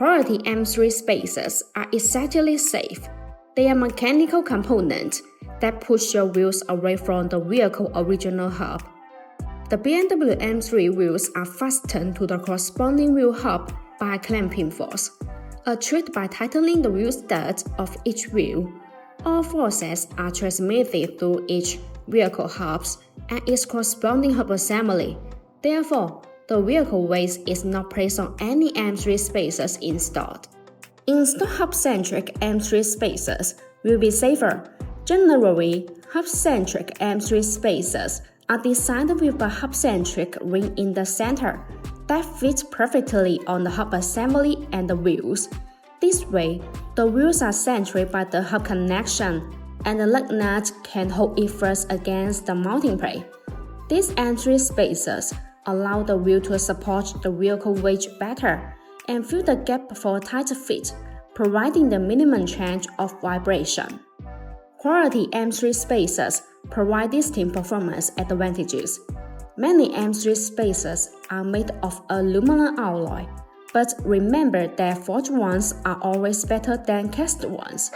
Quality M3 spacers are essentially safe. They are mechanical components that push your wheels away from the vehicle's original hub. The BMW M3 wheels are fastened to the corresponding wheel hub by clamping force, a trick by tightening the wheel studs of each wheel. All forces are transmitted through each vehicle hubs and its corresponding hub assembly. Therefore, the vehicle weight is not placed on any M3 spacers installed. Installed hub-centric M3 spacers will be safer. Generally, hub-centric M3 spacers are designed with a hub-centric ring in the center that fits perfectly on the hub assembly and the wheels. This way, the wheels are centered by the hub connection, and the lug nut can hold it first against the mounting plate. These M3 spacers allow the wheel to support the vehicle weight better and fill the gap for a tighter fit, providing the minimum change of vibration. Quality M3 spacers provide distinct performance advantages. Many M3 spacers are made of aluminum alloy, but remember that forged ones are always better than cast ones.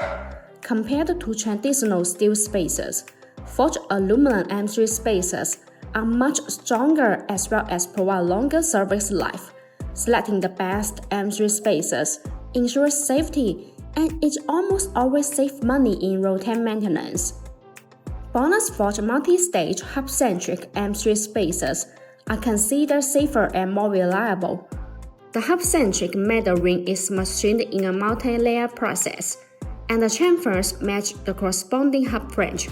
Compared to traditional steel spacers, forged aluminum M3 spacers are much stronger as well as provide longer service life. Selecting the best M3 spacers ensures safety, and it almost always saves money in routine maintenance. BONOSS forged multi-stage hub-centric M3 spacers are considered safer and more reliable. The hub-centric metal ring is machined in a multi-layer process, and the chamfers match the corresponding hub flange,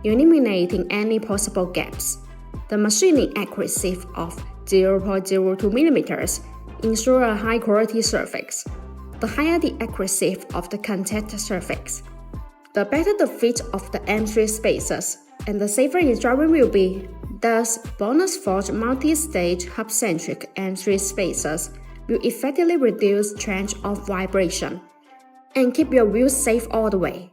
eliminating any possible gaps. The machining accuracy of 0.02 mm ensures a high-quality surface. The higher the accuracy of the contact surface, the better the fit of the M3 spacers, and the safer its driving will be. Thus, BONOSS forged multi-stage hub-centric M3 spacers will effectively reduce change of vibration and keep your wheels safe all the way.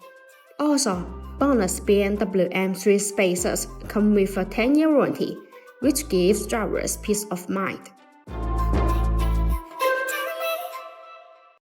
Also, BONOSS BMW M3 spacers come with a 10-year warranty, which gives drivers peace of mind.